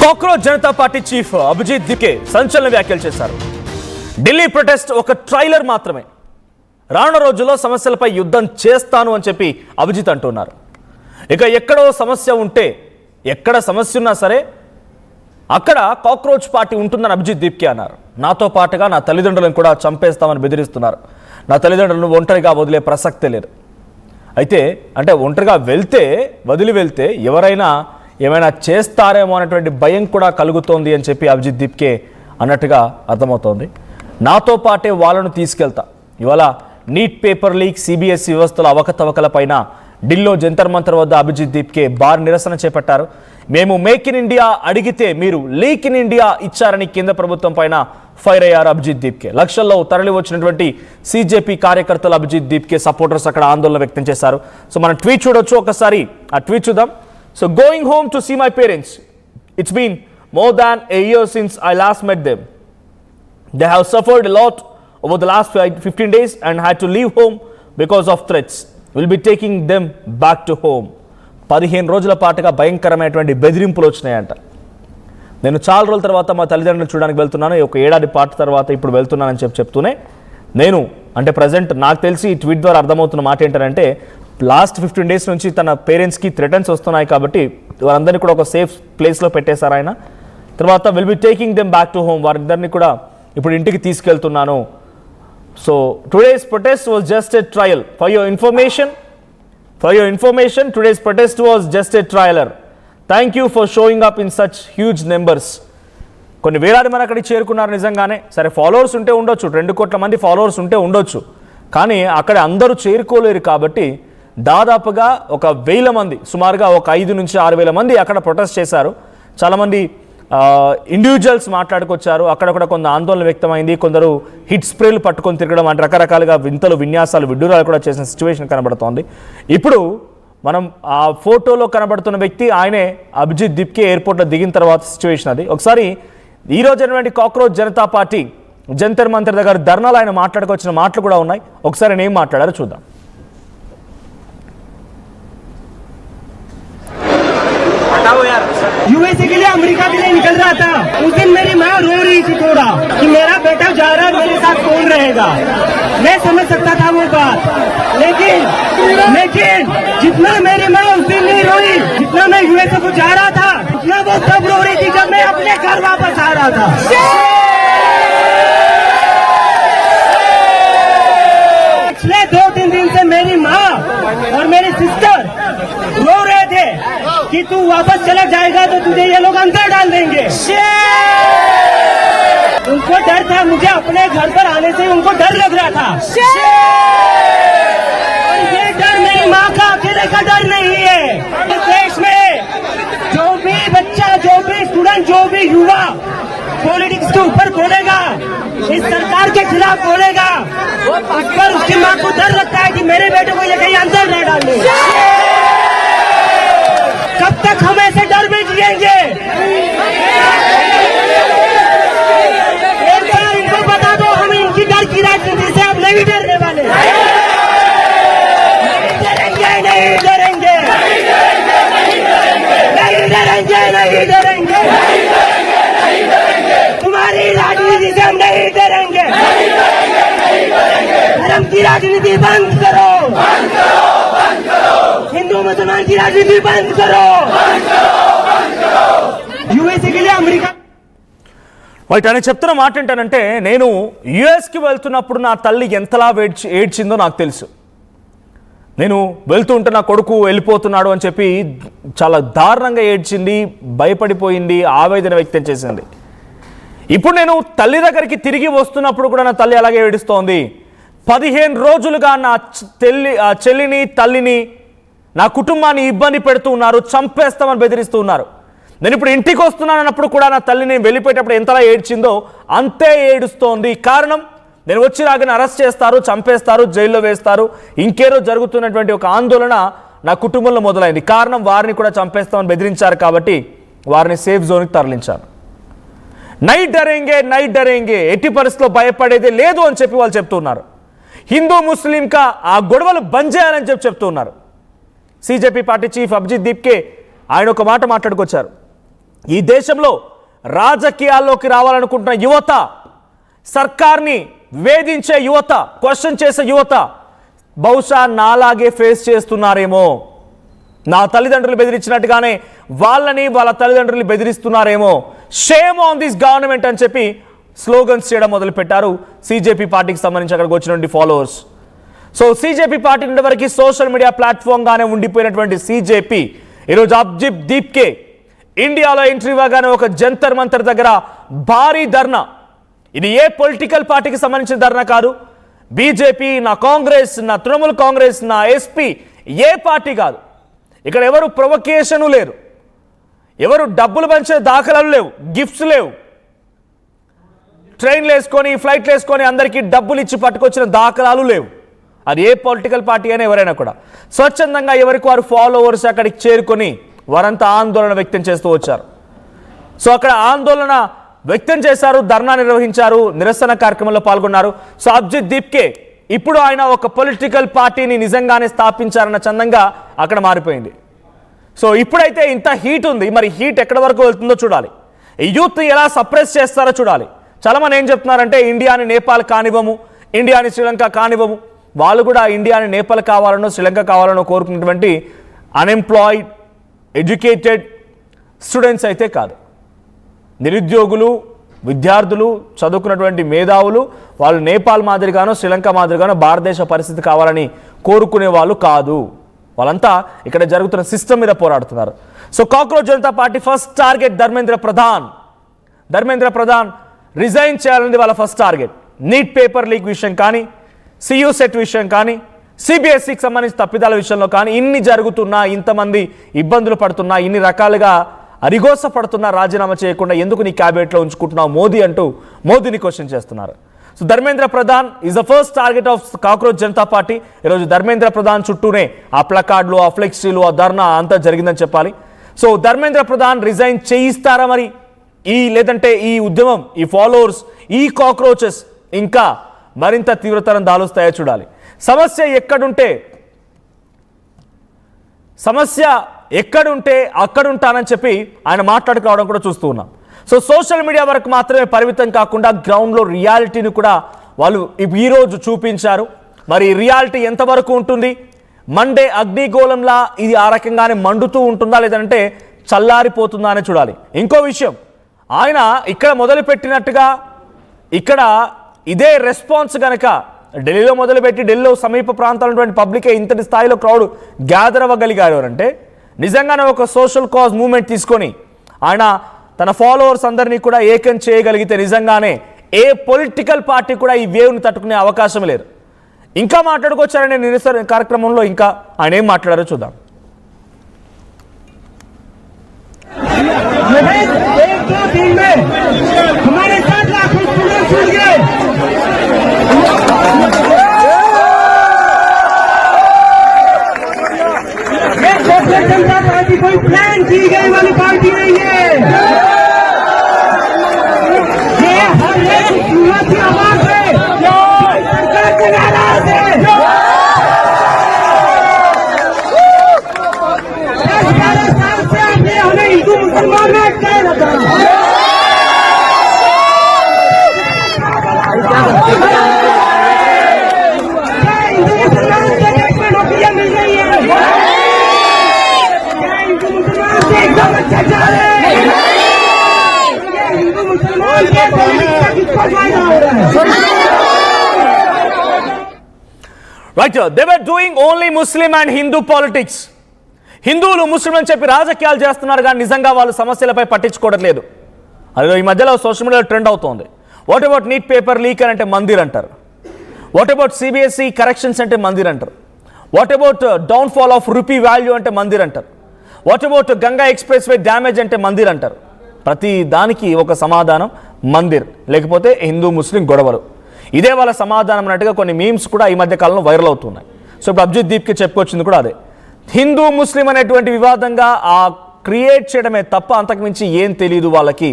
Cockroach Janata party chief Abhijit Dike సంచలన వ్యాఖ్యలు చేశారు. ఢిల్లీ ప్రొటెస్ట్ ఒక ట్రైలర్ మాత్రమే, రానున్న రోజుల్లో సమస్యలపై యుద్ధం చేస్తాను అని చెప్పి అభిజిత్ అంటున్నారు. ఇక ఎక్కడో సమస్య ఉంటే, ఎక్కడ సమస్య ఉన్నా సరే అక్కడ కాక్రోచ్ పార్టీ ఉంటుందని అభిజిత్ దీప్కే అన్నారు. నాతో పాటుగా నా తల్లిదండ్రులను కూడా చంపేస్తామని బెదిరిస్తున్నారు. నా తల్లిదండ్రులను ఒంటరిగా వదిలే ప్రసక్తే లేదు. అయితే అంటే ఒంటరిగా వదిలి వెళ్తే ఎవరైనా ఏమైనా చేస్తారేమో అనేటువంటి భయం కూడా కలుగుతోంది అని చెప్పి అభిజిత్ దీప్కే అన్నట్టుగా అర్థమవుతోంది. నాతో పాటే వాళ్ళను తీసుకెళ్తా. ఇవాళ నీట్ పేపర్ లీక్, సిబిఎస్ఈ వ్యవస్థల అవకతవకలపైన ఢిల్లో జంతర్ మంతర్ వద్ద అభిజిత్ దీప్కే భారీ నిరసన చేపట్టారు. మేము మేక్ ఇన్ ఇండియా అడిగితే మీరు లీక్ ఇన్ ఇండియా ఇచ్చారని కేంద్ర ప్రభుత్వం పైన ఫైర్ అయ్యారు అభిజిత్ దీప్కే. లక్షల్లో తరలి వచ్చినటువంటి సిజేపీ కార్యకర్తలు అభిజిత్ దీప్కే సపోర్టర్స్ అక్కడ ఆందోళన వ్యక్తం చేశారు. సో మనం ట్వీట్ చూడొచ్చు, ఒకసారి ఆ ట్వీట్ చూద్దాం. So going home to see my parents. It's been more than a year since I last met them. They have suffered a lot over the last 15 days and had to leave home because of threats. We'll be taking them back to home. 15 రోజుల పాటుగా భయంకరమైనటువంటి బెదిరింపులు వచ్చినాయంట. నేను చాలా రోజుల తర్వాత మా తల్లిదండ్రులు చూడడానికి వెళ్తున్నాను, ఒక ఏడాది పాటు తర్వాత ఇప్పుడు వెళ్తున్నానని చెప్తూనే నేను అంటే ప్రజెంట్ నాకు తెలిసి ఈ ట్వీట్ ద్వారా అర్థమవుతున్న మాట ఏంటంటే లాస్ట్ 15 డేస్ నుంచి తన పేరెంట్స్కి థ్రెటన్స్ వస్తున్నాయి కాబట్టి వారందరినీ కూడా ఒక సేఫ్ ప్లేస్లో పెట్టేశారు ఆయన. తర్వాత will be taking them back to home, వారిద్దరిని కూడా ఇప్పుడు ఇంటికి తీసుకెళ్తున్నాను. So today's protest was just a trial. For your information today's protest was just a trailer. Thank you for showing up in such huge numbers. కొన్ని వేలాది మంది అక్కడికి చేరుకున్నారు నిజంగానే. సరే ఫాలోవర్స్ ఉంటే ఉండొచ్చు, 2 కోట్ల మంది ఫాలోవర్స్ ఉంటే ఉండొచ్చు, కానీ అక్కడ అందరూ చేరుకోలేరు కాబట్టి దాదాపుగా ఒక 1000 మంది, సుమారుగా ఒక 5 నుంచి 6,000 మంది అక్కడ ప్రొటెస్ట్ చేశారు. చాలామంది ఇండివిజువల్స్ మాట్లాడుకొచ్చారు. అక్కడ కూడా కొంత ఆందోళన వ్యక్తమైంది. కొందరు హిట్ స్ప్రేలు పట్టుకొని తిరగడం అంటే రకరకాలుగా వింతలు, విన్యాసాలు, విడ్డూరాలు కూడా చేసిన సిచ్యువేషన్ కనబడుతోంది. ఇప్పుడు మనం ఆ ఫోటోలో కనబడుతున్న వ్యక్తి ఆయనే అభిజిత్ దీప్కే ఎయిర్పోర్ట్లో దిగిన తర్వాత సిచ్యువేషన్ అది. ఒకసారి ఈ రోజు అయినటువంటి కాక్రోచ్ జనతా పార్టీ జంతర్ మంతర్ దగ్గర ధర్నాలు ఆయన మాట్లాడుకొచ్చిన మాటలు కూడా ఉన్నాయి. ఒకసారి నేను ఏం మాట్లాడారో చూద్దాం. यूएसए के लिए, अमेरिका के लिए निकल रहा था. उस दिन मेरी माँ रो रही थी थोड़ा कि मेरा बेटा जा रहा है, मेरे साथ कौन रहेगा. मैं समझ सकता था वो बात, लेकिन जितना मेरी माँ उस दिन नहीं रोई, जितना मैं यूएसए को जा रहा था, उतना वो तब रो रही थी जब मैं अपने घर वापस आ रहा था. पिछले 2-3 दिन से मेरी माँ और मेरी सिस्टर रो रहे थे कि तू वापस चला जाएगा तो तुझे ये लोग अंदर डाल देंगे. उनको डर था, मुझे अपने घर पर आने से उनको डर लग रहा था. और ये डर मेरी माँ का अकेले का डर नहीं है. इस देश में जो भी बच्चा, जो भी स्टूडेंट, जो भी युवा पॉलिटिक्स के ऊपर बोलेगा, इस सरकार के खिलाफ बोलेगा, उस पर उसकी माँ को डर लगता है कि मेरे बेटे को ये कहीं अंदर न डाल दें. कब तक हम ऐसे डर में जिएंगे? एक बार इनको बता दो, हम इनकी डर की राजनीति से अब नहीं डरने वाले. नहीं डरेंगे, नहीं डरेंगे, नहीं डरेंगे, नहीं डरेंगे. तुम्हारी राजनीति से हम नहीं डरेंगे. धर्म की राजनीति बंद करो, हिंदू मुसलमान की राजनीति बंद करो. यूएसए के लिए, अमेरिका రైట్ అని చెప్తున్న మాట ఏంటంటే, నేను యుఎస్కి వెళ్తున్నప్పుడు నా తల్లి ఎంతలా ఏడ్చిందో నాకు తెలుసు. నేను వెళ్తూ ఉంటే నా కొడుకు వెళ్ళిపోతున్నాడు అని చెప్పి చాలా దారుణంగా ఏడ్చింది, భయపడిపోయింది, ఆవేదన వ్యక్తం చేసింది. ఇప్పుడు నేను తల్లి దగ్గరికి తిరిగి వస్తున్నప్పుడు కూడా నా తల్లి అలాగే ఏడుస్తోంది. 15 రోజులుగా నా చెల్లిని, తల్లిని, నా కుటుంబాన్ని ఇబ్బంది పెడుతూ ఉన్నారు, చంపేస్తామని బెదిరిస్తూ ఉన్నారు. నేను ఇప్పుడు ఇంటికి వస్తున్నాను అన్నప్పుడు కూడా నా తల్లిని వెళ్ళిపోయేటప్పుడు ఎంతలా ఏడ్చిందో అంతే ఏడుస్తోంది. కారణం, నేను వచ్చి రాగానే అరెస్ట్ చేస్తారు, చంపేస్తారు, జైల్లో వేస్తారు, ఇంకేదో జరుగుతున్నటువంటి ఒక ఆందోళన నా కుటుంబంలో మొదలైంది. కారణం, వారిని కూడా చంపేస్తామని బెదిరించారు కాబట్టి వారిని సేఫ్ జోన్కి తరలించారు. నైట్ డరేంగే, ఎట్టి పరిస్థితిలో భయపడేదే లేదు అని చెప్పి వాళ్ళు చెప్తున్నారు. హిందూ ముస్లింకా ఆ గొడవలు బంద్ చేయాలని చెప్తున్నారు. సిజేపీ పార్టీ చీఫ్ అభిజిత్ దీప్కే ఆయన ఒక మాట మాట్లాడుకొచ్చారు. ఈ దేశంలో రాజకీయాల్లోకి రావాలనుకుంటున్న యువత, సర్కార్ని వేధించే యువత, క్వశ్చన్ చేసే యువత బహుశా నాలాగే ఫేస్ చేస్తున్నారేమో, నా తల్లిదండ్రులు బెదిరించినట్టుగానే వాళ్ళ తల్లిదండ్రులు బెదిరిస్తున్నారేమో, షేమ్ ఆన్ దిస్ గవర్నమెంట్ అని చెప్పి స్లోగన్స్ చేయడం మొదలుపెట్టారు సిజేపీ పార్టీకి సంబంధించి అక్కడికి వచ్చినటువంటి ఫాలోవర్స్. సో సిజేపీ పార్టీ నుండి వరకు సోషల్ మీడియా ప్లాట్ఫామ్గానే ఉండిపోయినటువంటి సిజేపీ ఈరోజు అభిజిత్ దీప్కే ఇండియాలో ఎంట్రీ ఇవ్వగానే ఒక జంతర్ మంతర్ దగ్గర భారీ ధర్నా. ఇది ఏ పొలిటికల్ పార్టీకి సంబంధించిన ధర్నా కాదు, బీజేపీ, నా కాంగ్రెస్, నా తృణమూల్ కాంగ్రెస్, నా ఎస్పీ, ఏ పార్టీ కాదు. ఇక్కడ ఎవరు ప్రొవకేషను లేరు, ఎవరు డబ్బులు పంచే దాఖలాలు లేవు, గిఫ్ట్స్ లేవు, ట్రైన్లు వేసుకొని ఫ్లైట్లు వేసుకొని అందరికీ డబ్బులు ఇచ్చి పట్టుకొచ్చిన దాఖలాలు లేవు. అది ఏ పొలిటికల్ పార్టీ అయినా ఎవరైనా కూడా స్వచ్ఛందంగా ఎవరికి వారు ఫాలోవర్స్ అక్కడికి చేరుకొని వారంతా ఆందోళన వ్యక్తం చేస్తూ వచ్చారు. సో అక్కడ ఆందోళన వ్యక్తం చేశారు, ధర్నా నిర్వహించారు, నిరసన కార్యక్రమంలో పాల్గొన్నారు. సో అభిజిత్ దీప్కే ఇప్పుడు ఆయన ఒక పొలిటికల్ పార్టీని నిజంగానే స్థాపించారన్న చందంగా అక్కడ మారిపోయింది. సో ఇప్పుడైతే ఇంత హీట్ ఉంది, మరి హీట్ ఎక్కడి వరకు వెళ్తుందో చూడాలి, ఈ యూత్ని ఎలా సప్రెస్ చేస్తారో చూడాలి. చాలామంది ఏం చెప్తున్నారంటే ఇండియాని నేపాల్ కానివ్వము, ఇండియాని శ్రీలంక కానివ్వము. వాళ్ళు కూడా ఇండియాని నేపాల్ కావాలనో శ్రీలంక కావాలనో కోరుకున్నటువంటి అన్ఎంప్లాయిడ్ ఎడ్యుకేటెడ్ స్టూడెంట్స్ అయితే కాదు. నిరుద్యోగులు, విద్యార్థులు, చదువుకున్నటువంటి మేధావులు వాళ్ళు నేపాల్ మాదిరిగానో శ్రీలంక మాదిరిగానో భారతదేశ పరిస్థితి కావాలని కోరుకునే వాళ్ళు కాదు. వాళ్ళంతా ఇక్కడ జరుగుతున్న సిస్టమ్ మీద పోరాడుతున్నారు. So cockroach Janata party first target Dharmendra Pradhan resign చేయాలనేది వాళ్ళ first target. Neat paper leak విషయం కానీ, సియూ సెట్ విషయం కానీ, సిబిఎస్ఈకి సంబంధించి తప్పిదాల విషయంలో కానీ ఇన్ని జరుగుతున్నా, ఇంతమంది ఇబ్బందులు పడుతున్నా, ఇన్ని రకాలుగా అరిగోస పడుతున్నా రాజీనామా చేయకుండా ఎందుకు నీ క్యాబినెట్లో ఉంచుకుంటున్నావు మోదీ అంటూ మోదీని క్వశ్చన్ చేస్తున్నారు. So Dharmendra Pradhan is the first target of cockroach Janata party. ఈరోజు ధర్మేంద్ర ప్రధాన్ చుట్టూనే ఆ ప్లకార్డులు, ఆ ఫ్లెక్సీలు, ఆ ధర్నా అంతా జరిగిందని చెప్పాలి. సో ధర్మేంద్ర ప్రధాన్ రిజైన్ చేయిస్తారా మరి లేదంటే ఈ ఉద్యమం, ఈ ఫాలోవర్స్, ఈ కాక్రోచెస్ ఇంకా మరింత తీవ్రతరం దాలుస్తాయో చూడాలి. సమస్య ఎక్కడుంటే అక్కడుంటానని చెప్పి ఆయన మాట్లాడుకోవడం కూడా చూస్తూ ఉన్నాం. సో సోషల్ మీడియా వరకు మాత్రమే పరిమితం కాకుండా గ్రౌండ్లో రియాలిటీని కూడా వాళ్ళు ఈరోజు చూపించారు. మరి రియాలిటీ ఎంతవరకు ఉంటుంది? మండే అగ్నిగోళంలా ఇది ఆ రకంగానే మండుతూ ఉంటుందా లేదంటే చల్లారిపోతుందా అని చూడాలి. ఇంకో విషయం, ఆయన ఇక్కడ మొదలుపెట్టినట్టుగా ఇక్కడ ఇదే రెస్పాన్స్ కనుక ఢిల్లీలో మొదలుపెట్టి ఢిల్లీలో సమీప ప్రాంతాల్లో పబ్లికే ఇంతటి స్థాయిలో క్రౌడ్ గ్యాదర్ అవ్వగలిగారు అంటే నిజంగానే ఒక సోషల్ కాజ్ మూవ్మెంట్ తీసుకొని ఆయన తన ఫాలోవర్స్ అందరినీ కూడా ఏకం చేయగలిగితే నిజంగానే ఏ పొలిటికల్ పార్టీ కూడా ఈ వేవ్ని తట్టుకునే అవకాశం లేదు. ఇంకా మాట్లాడుకొచ్చారనే నిరసన కార్యక్రమంలో ఇంకా ఆయన ఏం మాట్లాడారో చూద్దాం. जनता पार्टी कोई प्लान की गई वाली पार्टी नहीं है, ये हर एक युवा की आवाज है, सरकार के नाराज है। 10-12 साल से आपने हमें हिंदू मुसलमान में अटकाए रखा। हिंदू मुसलमान के देश में नौकरियां मिल रही है, एकदम अत्याचार है, हिंदू मुसलमान के किसको फायदा हो रहा है? Right, they were doing only Muslim and Hindu politics. హిందువులు ముస్లిం అని చెప్పి రాజకీయాలు చేస్తున్నారు కానీ నిజంగా వాళ్ళు సమస్యలపై పట్టించుకోవడం లేదు. అదే ఈ మధ్యలో సోషల్ మీడియాలో ట్రెండ్ అవుతోంది. What about neat paper leak అని అంటే మందిర్ అంటారు, వాట్ అబౌట్ సిబిఎస్ఈ కరెక్షన్స్ అంటే మందిర్ అంటారు, what about downfall of rupee value అంటే మందిర్ అంటారు, what about Ganga express way damage అంటే మందిర్ అంటారు. ప్రతి దానికి ఒక సమాధానం మందిర్, లేకపోతే హిందూ ముస్లిం గొడవలు. ఇదే వాళ్ళ సమాధానం అన్నట్టుగా కొన్ని మీమ్స్ కూడా ఈ మధ్య కాలంలో వైరల్ అవుతున్నాయి. సో ఇప్పుడు అభిజిత్ దీప్కి చెప్పుకొచ్చింది కూడా అదే, హిందూ ముస్లిం అనేటువంటి వివాదంగా ఆ క్రియేట్ చేయడమే తప్ప అంతకుమించి ఏం తెలియదు వాళ్ళకి.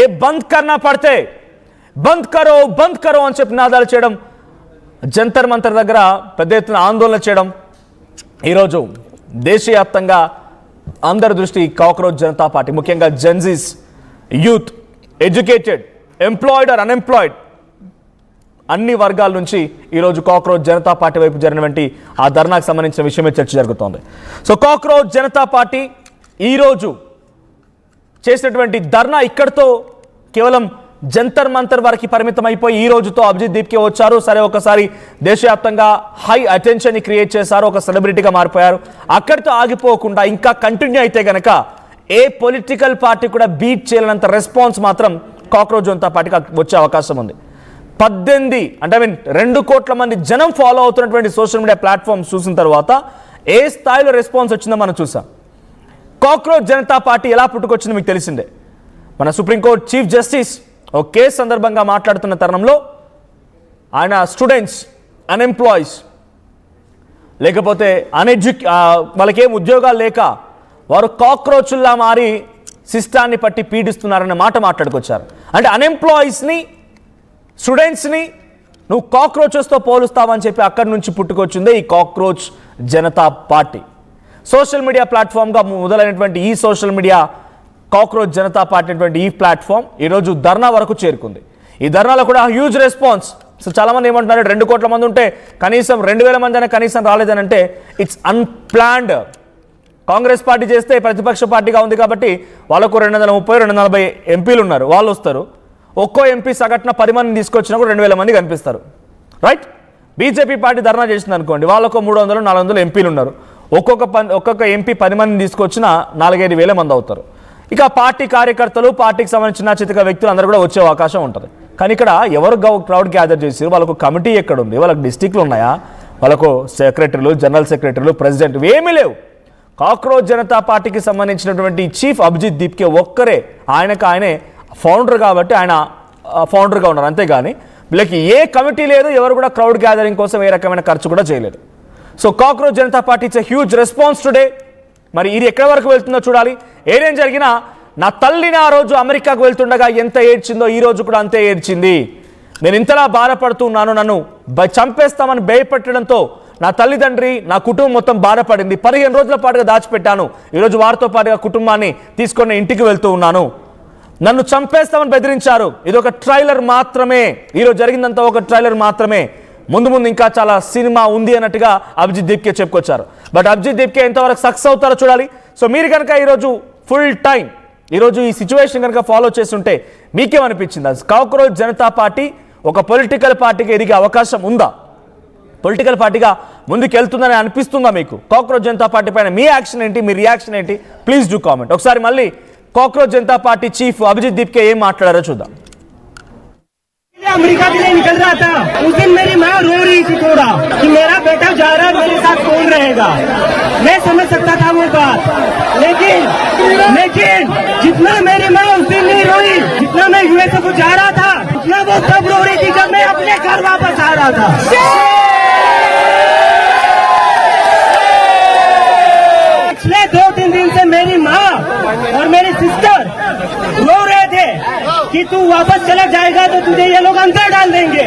ఏ బంద్ కర్నా పడితే బంద్ కరో అని చెప్పి నినాదాలు చేయడం, జంతర్ మంతర్ దగ్గర పెద్ద ఎత్తున ఆందోళన చేయడం, ఈరోజు దేశవ్యాప్తంగా అందరి దృష్టి కాక్రోచ్ జనతా పార్టీ, ముఖ్యంగా Gen Zs, youth, educated, employed are unemployed అన్ని వర్గాల నుంచి ఈరోజు కాక్రోచ్ జనతా పార్టీ వైపు జరిగినటువంటి ఆ ధర్నాకు సంబంధించిన విషయమే చర్చ జరుగుతోంది. సో కాక్రోచ్ జనతా పార్టీ ఈరోజు చేసినటువంటి ధర్నా ఇక్కడితో కేవలం జంతర్ మంతర్ వరకు పరిమితం అయిపోయి ఈ రోజుతో అభిజిత్ దీప్కే వచ్చారు. సరే, ఒకసారి దేశవ్యాప్తంగా హై అటెన్షన్ని క్రియేట్ చేశారు, ఒక సెలబ్రిటీగా మారిపోయారు. అక్కడితో ఆగిపోకుండా ఇంకా కంటిన్యూ అయితే గనక ఏ పొలిటికల్ పార్టీ కూడా బీట్ చేయలేనంత రెస్పాన్స్ మాత్రం కాక్రోచ్ జనతా పార్టీకి వచ్చే అవకాశం ఉంది. 2 కోట్ల మంది జనం ఫాలో అవుతున్నటువంటి సోషల్ మీడియా ప్లాట్ఫామ్స్ చూసిన తర్వాత ఏ స్థాయిలో రెస్పాన్స్ వచ్చిందో మనం చూసాం. కాక్రోచ్ జనతా పార్టీ ఎలా పుట్టుకొచ్చిందో మీకు తెలిసిందే. మన సుప్రీంకోర్టు చీఫ్ జస్టిస్ ఒక కేసు సందర్భంగా మాట్లాడుతున్న తరుణంలో ఆయన స్టూడెంట్స్, అన్ఎంప్లాయీస్, లేకపోతే వాళ్ళకేం ఉద్యోగాలు లేక వారు కాక్రోచుల్లా మారి సిస్టాన్ని పట్టి పీడిస్తున్నారన్న మాట మాట్లాడుకొచ్చారు. అంటే అన్ఎంప్లాయీస్ని, స్టూడెంట్స్ని నువ్వు కాక్రోచెస్తో పోలుస్తావని చెప్పి అక్కడి నుంచి పుట్టుకొచ్చిందే ఈ cockroach Janata party. Social media ప్లాట్ఫామ్గా మొదలైనటువంటి ఈ social media cockroach Janata party అటువంటి ఈ ప్లాట్ఫామ్ ఈరోజు ధర్నా వరకు చేరుకుంది. ఈ ధర్నాలో కూడా హ్యూజ్ రెస్పాన్స్. సో చాలామంది ఏమంటున్నారు, 2 కోట్ల మంది ఉంటే కనీసం 2000 మంది అయినా కనీసం రాలేదని అంటే ఇట్స్ అన్ప్లాన్డ్. కాంగ్రెస్ పార్టీ చేస్తే ప్రతిపక్ష పార్టీగా ఉంది కాబట్టి వాళ్ళకు 230-240 ఎంపీలు ఉన్నారు, వాళ్ళు వస్తారు. ఒక్కో ఎంపీ సగటున 10 మందిని తీసుకొచ్చినా కూడా 2000 మంది కనిపిస్తారు, రైట్? బీజేపీ పార్టీ ధర్నా చేసింది అనుకోండి, వాళ్ళకు 300-400 ఎంపీలు ఉన్నారు. ఒక్కొక్క ఎంపీ 10 మందిని తీసుకొచ్చిన 4-5 వేల మంది అవుతారు. ఇక పార్టీ కార్యకర్తలు, పార్టీకి సంబంధించిన చితిక వ్యక్తులు అందరూ కూడా వచ్చే అవకాశం ఉంటుంది. కానీ ఇక్కడ ఎవరు క్రౌడ్ గ్యాదర్ చేసారు, వాళ్ళకు కమిటీ ఎక్కడ ఉంది, వాళ్ళకు డిస్టిక్లు ఉన్నాయా, వాళ్ళకు సెక్రటరీలు, జనరల్ సెక్రటరీలు, ప్రెసిడెంట్ ఏమీ లేవు. కాక్రోచ్ జనతా పార్టీకి సంబంధించినటువంటి చీఫ్ అభిజిత్ దీప్కే ఒక్కరే, ఆయనే ఫౌండర్ కాబట్టి ఆయన ఫౌండర్గా ఉన్నారు, అంతేగాని వీళ్ళకి ఏ కమిటీ లేదు, ఎవరు కూడా క్రౌడ్ గ్యాదరింగ్ కోసం ఏ రకమైన ఖర్చు కూడా చేయలేదు. So cockroach Janata party it's a huge response today. మరి ఇది ఎక్కడి వరకు వెళ్తుందో చూడాలి. ఏదేం జరిగినా నా తల్లిని ఆ రోజు అమెరికాకు వెళ్తుండగా ఎంత ఏడ్చిందో ఈ రోజు కూడా అంతే ఏడ్చింది. నేను ఇంతలా బాధపడుతున్నాను, నన్ను చంపేస్తామని భయపెట్టడంతో నా తల్లిదండ్రి, నా కుటుంబం మొత్తం బాధపడింది. 15 రోజుల పాటుగా దాచిపెట్టాను. ఈరోజు వారితో పాటుగా కుటుంబాన్ని తీసుకొని ఇంటికి వెళ్తూ ఉన్నాను. నన్ను చంపేస్తామని బెదిరించారు. ఇది ఒక ట్రైలర్ మాత్రమే, ఈరోజు జరిగిందంతా ఒక ట్రైలర్ మాత్రమే. ముందు ఇంకా చాలా సినిమా ఉంది అన్నట్టుగా అభిజిత్ దీప్కే చెప్పుకొచ్చారు. బట్ అభిజిత్ దీప్కే ఎంతవరకు సక్సెస్ అవుతారో చూడాలి. సో మీరు కనుక ఈరోజు ఫుల్ టైం ఈరోజు ఈ సిచ్యువేషన్ కనుక ఫాలో చేస్తుంటే మీకేమనిపించింది? కాక్రోచ్ జనతా పార్టీ ఒక పొలిటికల్ పార్టీకి ఎదిగే అవకాశం ఉందా? పొలిటికల్ పార్టీగా ముందుకు వెళ్తుందని అనిపిస్తుందా మీకు? కాక్రోచ్ జనతా పార్టీ పైన మీ యాక్షన్ ఏంటి, మీ రియాక్షన్ ఏంటి? Please do comment. ఒకసారి మళ్ళీ cockroach Janata party chief Abhijit Dipke ఏం మాట్లాడారో చూద్దాం. अमेरिका के लिए निकल रहा था, उस दिन मेरी माँ रो रही थी थोड़ा कि मेरा बेटा जा रहा है, मेरे साथ कौन रहेगा। मैं समझ सकता था वो बात, लेकिन जितना मेरी माँ उस दिन नहीं रोई, जितना मैं यूएसए को जा रहा था, उतना वो तब रो रही थी जब मैं अपने घर वापस आ रहा था। पिछले 2-3 दिन से मेरी माँ और मेरी सिस्टर रो रहे थे कि तू वापस चला जाएगा तो तुझे ये लोग अंदर डाल देंगे।